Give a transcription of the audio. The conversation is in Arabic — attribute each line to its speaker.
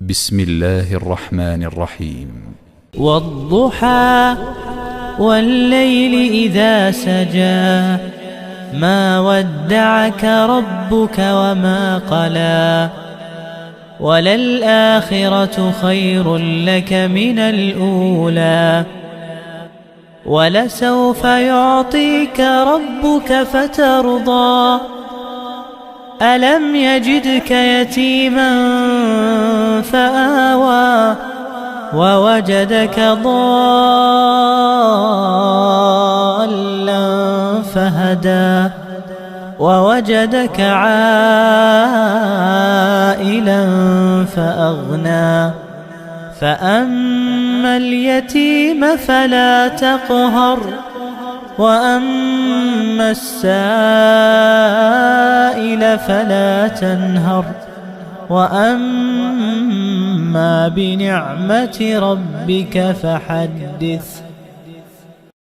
Speaker 1: بسم الله الرحمن الرحيم.
Speaker 2: والضحى والليل إذا سجى ما ودعك ربك وما قلى وللآخرة خير لك من الأولى ولسوف يعطيك ربك فترضى ألم يجدك يتيما فآوى ووجدك ضالا فهدى ووجدك عائلا فأغنى فأما اليتيم فلا تقهر وأما السائل فلا تنهر وأما بنعمة ربك فحدث.